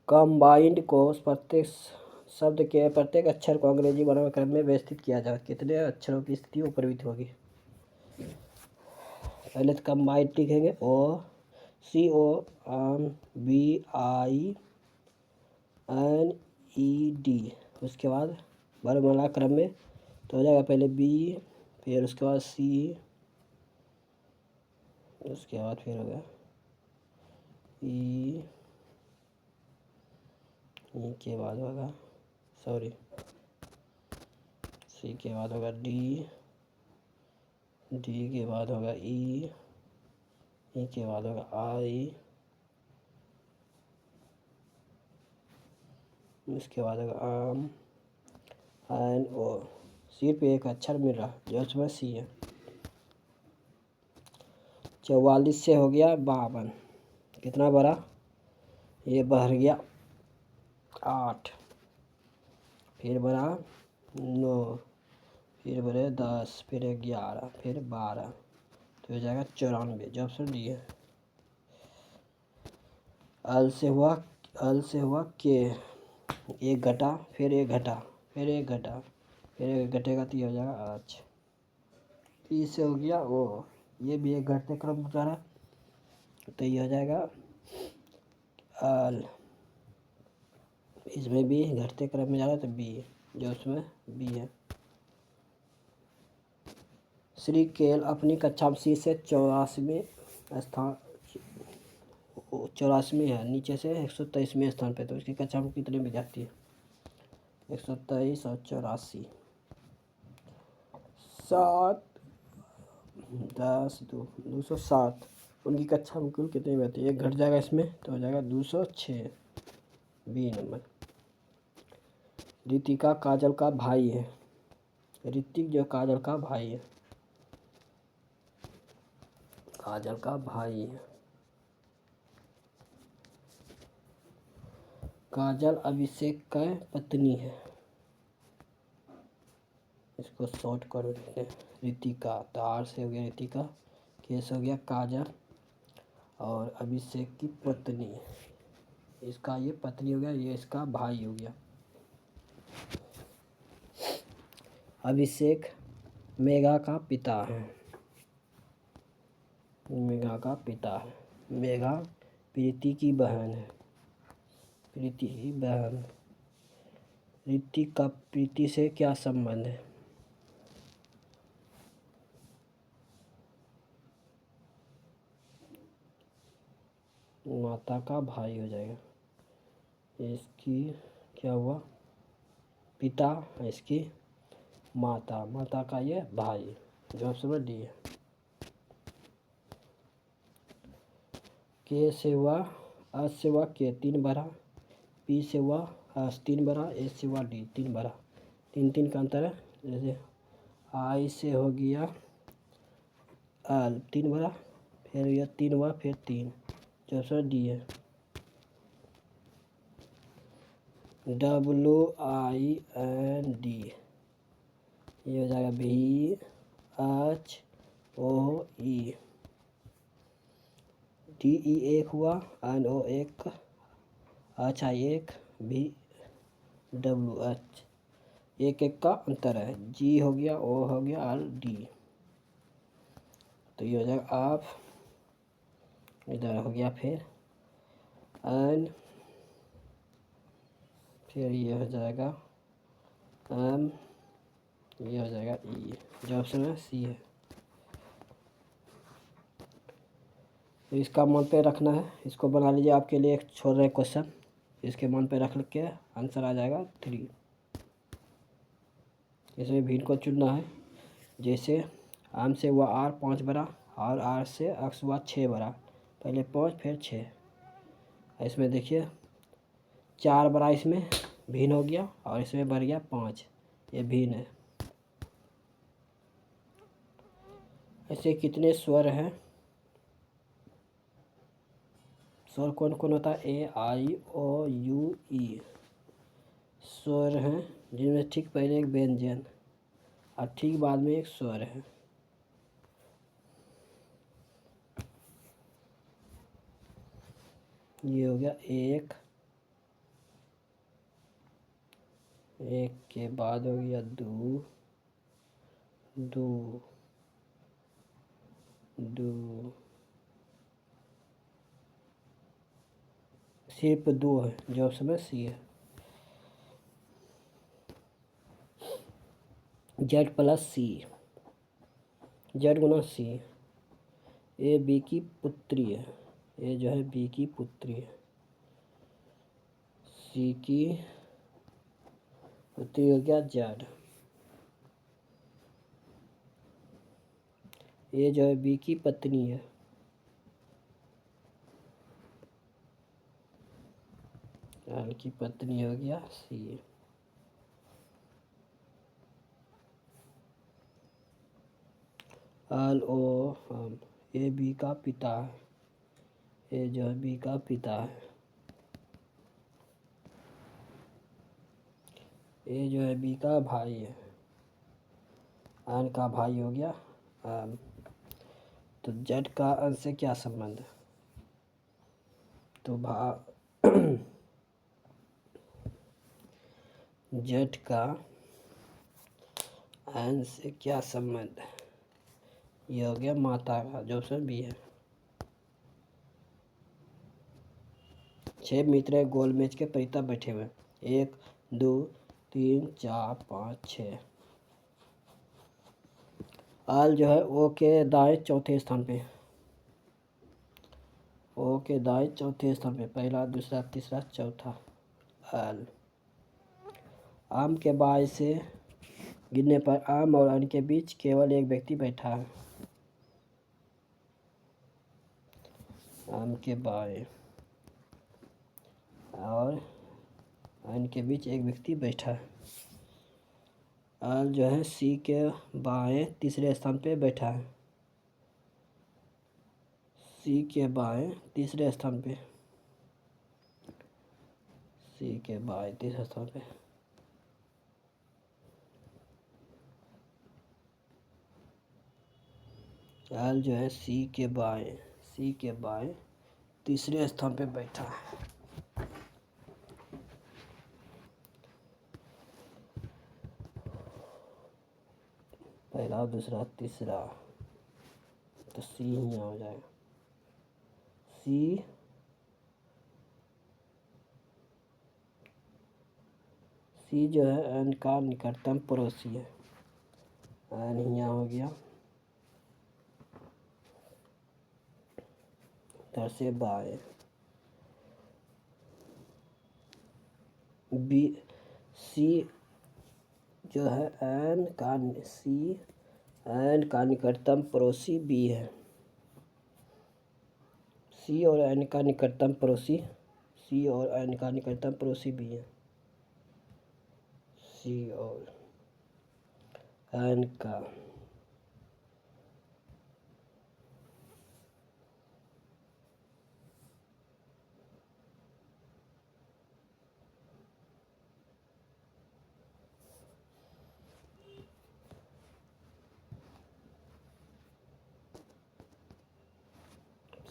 कंबाइंड को प्रत्येक शब्द के प्रत्येक अक्षर को अंग्रेजी वर्णक्रम क्रम में व्यवस्थित किया जाए, कितने अक्षरों की स्थिति ऊपरवित होगी। पहले तो कंबाइंड लिखेंगे, COMBINED, उसके बाद वर्णमाला क्रम में तो हो जाएगा पहले B, फिर उसके बाद C, उसके बाद फिर होगा E के बाद होगा C के बाद होगा D के बाद होगा E के बाद होगा I, उसके बाद होगा आम, एन ओ। सिर्फ एक अक्षर मिल रहा जो उसमें सी है। 44 से हो गया 52, कितना बढ़ा, ये बढ़ गया 8, फिर बढ़ा 9, फिर बढ़े 10, फिर 11, फिर 12, तो हो जाएगा 94, जो ऑप्शन डी है। अल से हुआ के, एक घटा, फिर एक घटा, फिर एक घटा, फिर एक घटेगा तो ये हो जाएगा 8। ई से हो गया ओ, ये भी एक घटते क्रम में जा रहा, तो ये हो जाएगा अल, इसमें भी घटते क्रम में जा रहा है तो बी, जो उसमें बी है। श्री केल अपनी कक्षा में सी से 84वें स्थान, 84 है, नीचे से 123वें स्थान पे, तो उसकी कक्षा में कितने विद्यार्थी है, 123 और 84, 7, 10, 207, उनकी कक्षा में कुल कितने विद्यार्थी, एक घट जाएगा इसमें तो हो जाएगा 206, बी नंबर। ऋतिका काजल का भाई है, ऋतिक जो काजल का भाई है, काजल का भाई है। काजल अभिषेक का पत्नी है, इसको शॉर्ट कर देते हैं ऋतिका, तो आर से हो गया ऋतिका, के से हो गया काजल, और अभिषेक की पत्नी, इसका ये पत्नी हो गया, ये इसका भाई हो गया। अभिषेक मेघा का पिता है, मेघा का पिता है, मेघा प्रीति की बहन है, प्रीति की बहन। ऋतिक का प्रीति से क्या संबंध है, माता का भाई हो जाएगा, इसकी क्या हुआ पिता, इसकी माता, माता का ये भाई, जो ऑप्शन डी है। के से हुआ, अ से हुआ के 3 भरा, पी से हुआ 3 भरा, ए से हुआ डी 3 भरा, 3 का अंतर है। जैसे आई से हो गया अल 3 भरा, फिर यह 3 हुआ, फिर 3, जो ऑप्शन डी है। WIND, ये हो जाएगा VHOE, DE एक हुआ, NO एक, HI एक, VWH एक का अंतर है, G हो गया, O हो गया, R D, तो ये हो जाएगा आप, इधर हो गया फिर N, फिर ये हो जाएगा M, ये हो जाएगा E, जो ऑप्शन है सी है। तो इसका मन पे रखना है, इसको बना लीजिए, आपके लिए एक छोड़ रहे क्वेश्चन, इसके मन पे रख के आंसर आ जाएगा 3। इसमें भीड़ को चुनना है, जैसे आम से हुआ R 5 बरा, और R से अक्स हुआ 6 बरा, पहले 5 फिर 6, इसमें देखिए 4 बरा, इसमें भिन्न हो गया और इसमें बढ़ गया 5, ये भिन्न है। ऐसे कितने स्वर हैं? स्वर कौन कौन होता है? ए आई ओ यू ई स्वर हैं, जिनमें ठीक पहले एक व्यंजन और ठीक बाद में एक स्वर है। ये हो गया एक, एक के बाद हो गया दो, दो, दो, सिर्फ दो है जो ऑप्शन में सी है। जेड प्लस सी, जेड गुना सी। ए बी की पुत्री है, ए जो है बी की पुत्री है, सी की पुत्री हो गया जेड। ए जो है बी की पत्नी है, एल की पत्नी हो गया सी। एल ओ हम, ए बी का पिता है, ए जो है बी का पिता है, ए जो है बी का भाई है, एन का भाई हो गया एम। तो जेड का एन से क्या संबंध है? तो जेड का एन से क्या संबंध है? ये हो गया माता का, जो ऑप्शन बी है। 6 मित्र गोल मेज के परिता बैठे हुए, 1 2 3 4 5 6। आल जो है ओ के दाएं चौथे स्थान पे, ओ के दाएं चौथे स्थान पे, पहला दूसरा तीसरा चौथा आल। आम के बाएं से गिरने पर आम और अन के बीच केवल एक व्यक्ति बैठा है। आम के बाएं और अन के बीच एक व्यक्ति बैठा है। आल जो है सी के बाएं तीसरे स्थान पे बैठा है, सी के बाएं तीसरे स्थान पे, सी के बाएं तीसरे स्थान पे। एल जो है सी के बाएं तीसरे स्थान पे बैठा है। पहला दूसरा तीसरा, तो सी ही यहाँ हो जाएगा। सी जो है एन का निकटतम पड़ोसी है, एन यहाँ हो गया, इधर से बाएं। बी सी जो है एन का निकटतम पड़ोसी बी है। सी और एन का निकटतम पड़ोसी, सी और एन का निकटतम पड़ोसी बी है। सी और एन का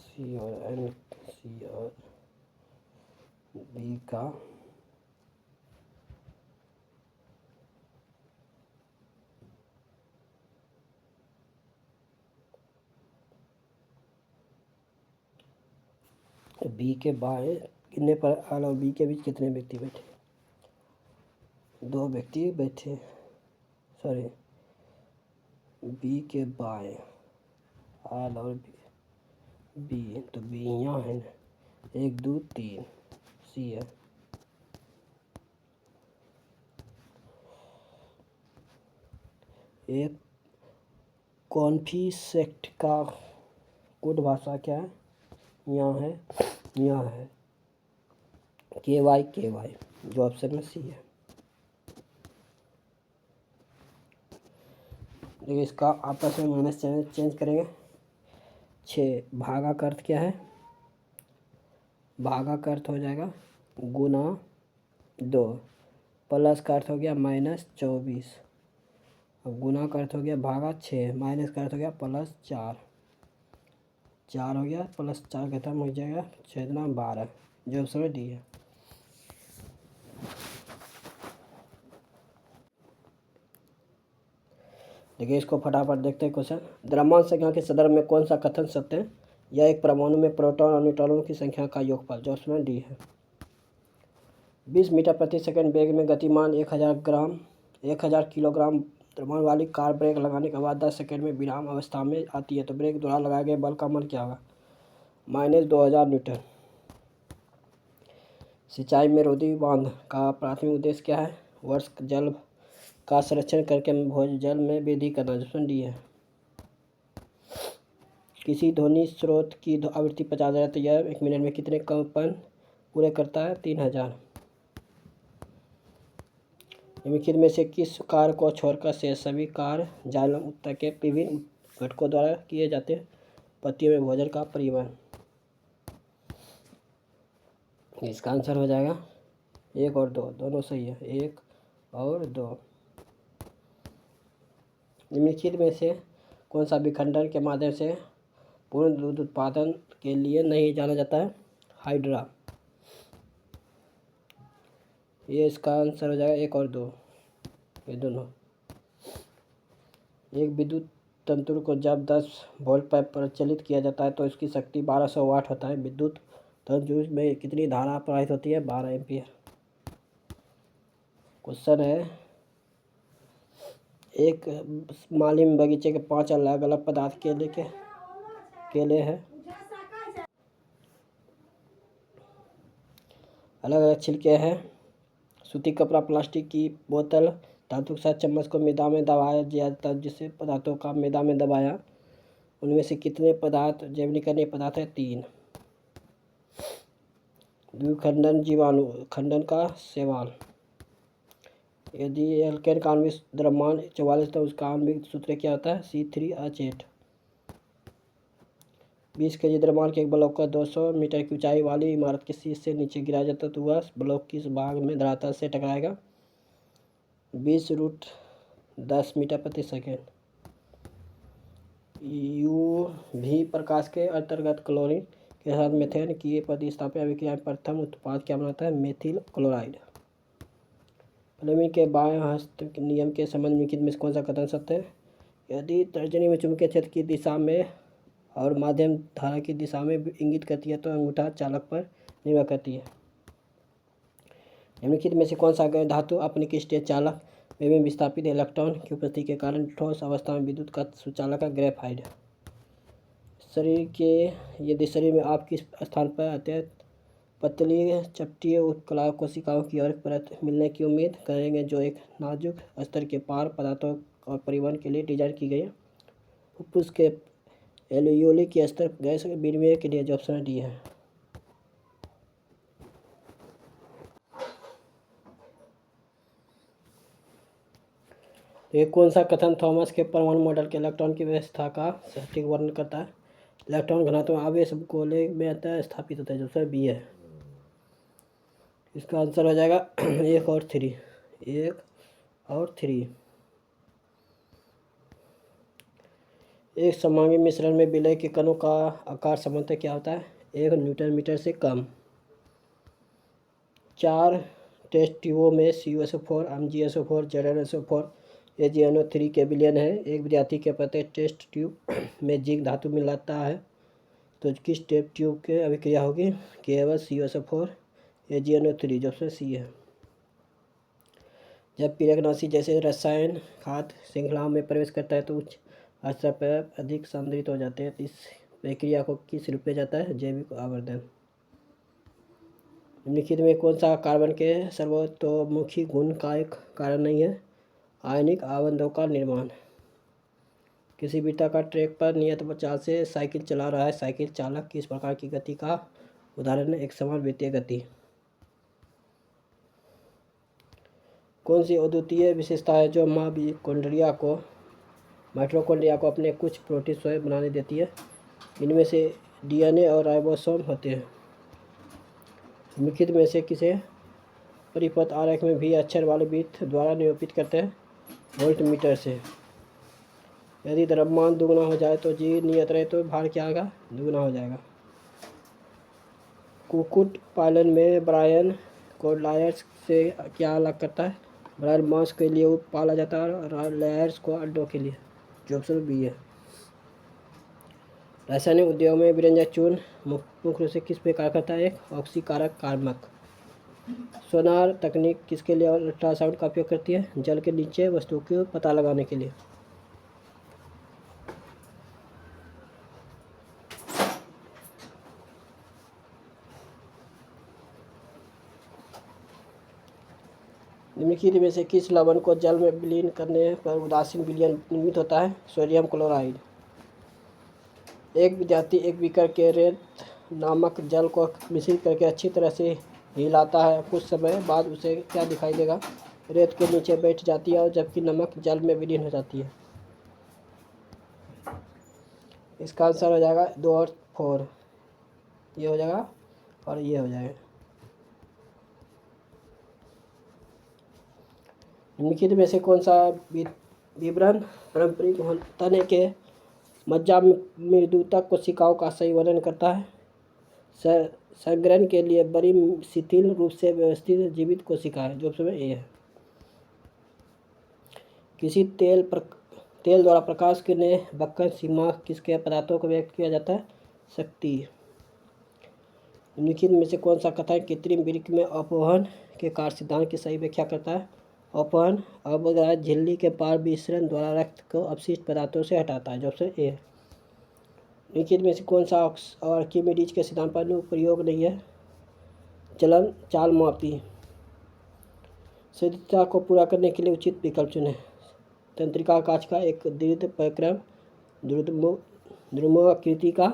सी और एन, सी और बी का बी के बाएं गिरने पर एल और बी के बीच कितने व्यक्ति बैठे? 2 व्यक्ति बैठे, सॉरी, बी के बाएं एल और बी, तो बी यहाँ है ना, 1 2 3 सी है। एक कॉन्फिसेक्ट का कोड भाषा क्या है? यहाँ है, यहाँ है, के वाई जो ऑप्शन में सी है। देखिए इसका आपस में माइनस चेंज करेंगे। 6 भागा का अर्थ क्या है? भागा का अर्थ हो जाएगा गुना 2, प्लस का अर्थ हो गया -24, अब गुना का अर्थ हो गया भागा 6, माइनस का अर्थ हो गया +4, 4 हो गया +4 खत्म हो जाएगा, 6 दूना 12, जो ऑप्शन में डी है। देखिए इसको फटाफट देखते हैं क्वेश्चन। द्रव्यमान संख्या के संदर्भ में कौन सा कथन सत्य है? यह एक परमाणु में प्रोटॉन और न्यूट्रॉनों की संख्या का योगफल, जो ऑप्शन में डी है। 20 मीटर प्रति सेकंड वेग में गतिमान 1000 किलोग्राम द्रव्यमान वाली कार ब्रेक लगाने के बाद 10 सेकंड में विराम अवस्था में आती है तो ब्रेक द्वारा लगाए गए बल का मान क्या होगा? -2000 न्यूटन। सिंचाई में रोधी बांध का प्राथमिक उद्देश्य क्या है? वर्षा जल का संरक्षण करके भूजल में वृद्धि करना, ऑप्शन डी है। किसी ध्वनि स्रोत की आवृत्ति 50,000 है तो यह 1 मिनट में कितने कंपन पूरे करता है? 3000। निम्नलिखित में से किस कार्य को छोड़कर से सभी कार्य जाइलम उत्तक के विभिन्न घटकों द्वारा किए जाते हैं? पत्तियों में भोजन का परिवहन। इसका आंसर हो जाएगा 1 और 2, दोनों सही है, 1 और 2। निम्नलिखित में से कौन सा विखंडन के माध्यम से पूर्ण दूध उत्पादन के लिए नहीं जाना जाता है? हाइड्रा। ये इसका आंसर हो जाएगा 1 और 2, ये दोनों। एक विद्युत तंतु को जब 10 वोल्ट पर प्रचलित किया जाता है तो इसकी शक्ति 1200 वाट होता है। विद्युत तंतु में कितनी धारा प्रवाहित होती है? 12 एम्पीयर। क्वेश्चन है, एक माली में बगीचे के 5 अलग अलग पदार्थ केले हैं, अलग अलग छिलके हैं। सूती कपड़ा, प्लास्टिक की बोतल, धातु के साथ चम्मच को मैदा में दबाया जाता है, जिससे पदार्थों का मैदा में दबाया। उनमें से कितने पदार्थ जैवनिक पदार्थ है? 3। द्विखंडन जीवाणु खंडन का सवाल। यदि एल्केन का आणविक द्रव्यमान 44 तो उसका आणविक सूत्र क्या होता है? C3H8। 20 kg द्रव्यमान के एक ब्लॉक का 200 मीटर की ऊंचाई वाली इमारत के शीर्ष से नीचे गिराया जाता है तो वह ब्लॉक किस भाग में धरातल से टकराएगा? 20√10 मीटर प्रति सेकेंड। UV प्रकाश के अंतर्गत क्लोरीन के साथ मेथेन की प्रतिस्थापन अभिक्रिया में प्रथम उत्पाद क्या बनाता है? Methyl chloride. फ्लेमिंग के बाएं हस्त नियम के संबंध में निम्नलिखित में कौन सा कथन सत्य है? यदि तर्जनी में चुंबकीय क्षेत्र की दिशा में और माध्यम धारा की दिशा में इंगित करती है तो अंगूठा चालक पर निर्भर करती है। निम्नलिखित में से कौन सा गैर धातु अपने क्रिस्टलीय चालक में विस्थापित इलेक्ट्रॉन की उपस्थिति के कारण ठोस अवस्था में विद्युत का सुचालक है? ग्रेफाइट। यदि शरीर में आप किस स्थान पर अत्यंत पतली चपटी उत्कला कोशिकाओं की और परत मिलने की उम्मीद करेंगे जो एक नाजुक स्तर के पार पदार्थों और परिवहन के लिए डिजाइन की गई है? फुफ्फुस के एल्वियोली की स्तर गैस विनिमय के लिए, जो ऑप्शन डी है। ये कौन सा कथन थॉमस के परमाणु मॉडल के इलेक्ट्रॉन की व्यवस्था का सटीक वर्णन करता है? इलेक्ट्रॉन घनत्व आवेश गोले में अंतः स्थापित होता है, जो ऑप्शन बी है। इसका आंसर हो जाएगा 1 और 3, 1 और 3। एक समांगी मिश्रण में विलय के कणों का आकार सामान्यतः क्या होता है? 1 न्यूटन मीटर से कम। 4 टेस्ट ट्यूबों में CuSO4, MgSO4, ZnSO4, AgNO3 के विलयन है। एक विद्यार्थी के प्रत्येक टेस्ट ट्यूब में जिंक धातु मिलाता है तो किस टेस्ट ट्यूब की अभिक्रिया होगी? केवल CuSO4, AgNO3, जो ऑप्शन सी है। जब पीरकनाशी जैसे रसायन खाद्य श्रृंखला में प्रवेश करता है तो उच्च स्तर पर अधिक सांद्रित हो जाते हैं। इस प्रक्रिया को किस रूप में जाता है? जैविक आवर्धन। निम्नलिखित में कौन सा कार्बन के सर्वतोमुखी गुण का एक कारण नहीं है? आयनिक आबंधों का निर्माण। किसी वृत्ताकार ट्रैक पर नियत चाल से साइकिल चला रहा है, साइकिल चालक किस प्रकार की गति का उदाहरण है? एक समान वृत्तीय गति। कौन सी अद्वितीय विशेषता है जो माइटोकॉन्ड्रिया को अपने कुछ प्रोटीन स्वयं बनाने देती है? इनमें से डीएनए और राइबोसोम होते हैं। निम्नलिखित में से किसे परिपथ आरेख में भी अक्षर वाले वृत्त द्वारा निरूपित करते हैं? वोल्टमीटर से। यदि द्रव्यमान दुगुना हो जाए तो जी नियत रहे तो भार क्या आएगा? दुगुना हो जाएगा। कुक्कुट पालन में ब्रायन को लायर्स से क्या अलग करता है? ब्रायन मांस के लिए पाला जाता है और लायर्स को अंडों के लिए। जो ऑप्शन बी है। रासायनिक उद्योग में विरंजक चूर्ण मुख्य रूप से किस पे कार्य करता है? एक ऑक्सीकारक कार्बक। सोनार तकनीक किसके लिए अल्ट्रासाउंड का उपयोग करती है? जल के नीचे वस्तुओं को पता लगाने के लिए। निम्नलिखित में से किस लवण को जल में विलीन करने पर उदासीन विलयन निर्मित होता है? Sodium chloride. एक विद्यार्थी एक बीकर के रेत नामक जल को मिश्रित करके अच्छी तरह से हिलाता है। कुछ समय बाद उसे क्या दिखाई देगा? रेत के नीचे बैठ जाती है और जबकि नमक जल में विलीन हो जाती है। इसका आंसर हो जाएगा 2 और 4। ये हो जाएगा और ये हो जाएगा। निम्नलिखित में से कौन सा विवरण पारंपरिक तने के मज्जा मृदुतक कोशिकाओं का सही वर्णन करता है? संग्रहण के लिए बड़ी शिथिल रूप से व्यवस्थित जीवित कोशिकाएं। जो ऑप्शन ए है। किसी तेल द्वारा प्रकाश किरणें बक्कन सीमा किसके पदार्थों को व्यक्त किया जाता है? शक्ति। निम्नलिखित में से कौन सा कथन कृत्रिम वृक्क में अपवहन के कार्य सिद्धांत की सही व्याख्या करता है? अपवहन अवगाह्य झिल्ली के पार विसरण द्वारा रक्त को अपशिष्ट पदार्थों से हटाता है। जो ऑप्शन ए है। निम्नलिखित में से कौन सा आर्किमिडीज के सिद्धांत पर अनुप्रयोग नहीं है? चलन चाल मापी। शुद्धता को पूरा करने के लिए उचित विकल्प चुनें। तंत्रिका कांच का एक दीर्घ परिक्रम द्रुमाकृति का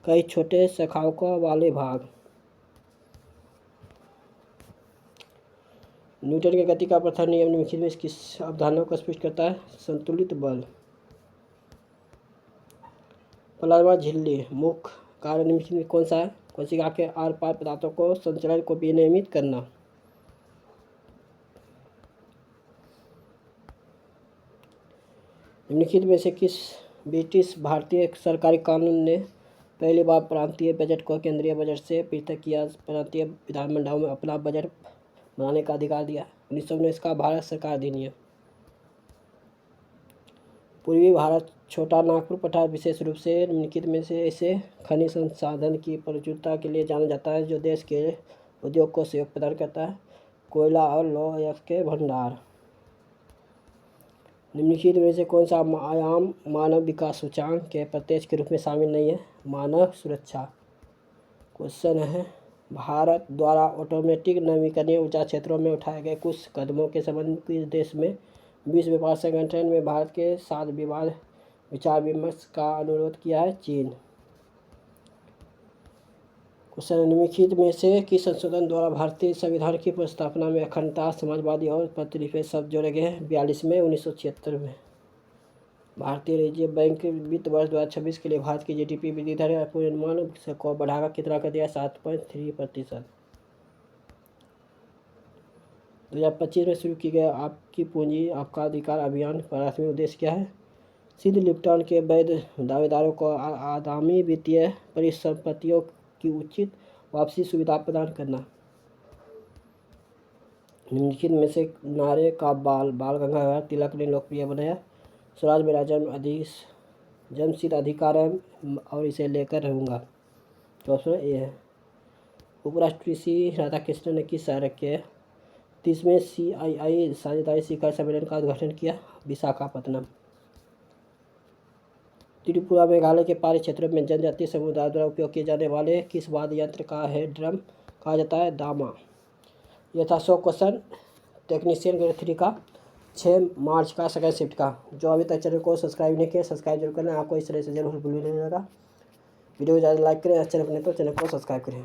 कई छोटे शाखाओं वाले भाग। न्यूटन के गति का प्रथम नियम निम्नलिखित में किस अवधारणा को स्पष्ट करता है? संतुलित बल। प्लाज्मा झिल्ली मुख्य कार्य निम्नलिखित में कौन सा है? कोशिका के आर पार पदार्थों को संचलन को विनियमित करना। निम्नलिखित में से किस ब्रिटिश भारतीय सरकारी कानून ने पहली बार प्रांतीय बजट को केंद्रीय बजट से पृथक किया? प्रांतीय विधानमंडलों में अपना बजट बनाने का अधिकार दिया। 1919 का भारत सरकार अधिनियम। पूर्वी भारत छोटा नागपुर पठार विशेष रूप से निम्नलिखित में से ऐसे खनिज संसाधन की प्रचुरता के लिए जाना जाता है जो देश के उद्योग को सहयोग प्रदान करता है। कोयला और लौह अयस्क के भंडार। निम्नलिखित में से कौन सा आयाम मानव विकास सूचकांक के प्रत्यक्ष के रूप में शामिल नहीं है? मानव सुरक्षा। क्वेश्चन है भारत द्वारा ऑटोमेटिक नवीकरणीय ऊर्जा क्षेत्रों में उठाए गए कुछ कदमों के संबंध में किस देश में विश्व व्यापार संगठन में भारत के साथ विचार विमर्श का अनुरोध किया है? चीन। क्वेश्चन निम्नलिखित में से किस संशोधन द्वारा भारतीय संविधान की प्रस्तावना में अखंडता, समाजवादी और प्रतिनिधित्व शब्द जोड़े गए हैं? 42 में 1976 में। भारतीय रिजर्व बैंक वित्त वर्ष 2026 के लिए भारत की जीडीपी वृद्धि दर पूर्वानुमान को बढ़ाकर कितना कर दिया? 7.3%। 2025 में शुरू की गई आपकी पूंजी आपका अधिकार अभियान प्राथमिक उद्देश्य क्या है? सिंध लिप्टन के वैध दावेदारों को आगामी वित्तीय परिसंपत्तियों की उचित वापसी सुविधा प्रदान करना। निम्नलिखित में से नारे का बाल गंगाधर तिलक ने लोकप्रिय बनाया? स्वराज मेरा जन्मसिद्ध अधिकार है और इसे लेकर रहूँगा। तो ऑप्शन ए है। उपराष्ट्रपति सी राधाकृष्णन ने किस शहर के 30वें CII साझेदारी शिखर सम्मेलन का उद्घाटन किया? विशाखापत्तनम। त्रिपुरा मेघालय के पहाड़ी क्षेत्रों में जनजातीय समुदाय द्वारा उपयोग किए जाने वाले किस वाद्य यंत्र का हेड ड्रम कहा जाता है? दामा। यह था 100 क्वेश्चन टेक्नीशियन ग्रेड 3 का 6 मार्च का सेकंड शिफ्ट का। जो अभी तक चैनल को सब्सक्राइब नहीं किया सब्सक्राइब जरूर करना। आपको इस तरह से जरूर भूल नहीं लगा। वीडियो को ज़्यादा लाइक करें, चैनल पर नहीं तो चैनल को सब्सक्राइब करें।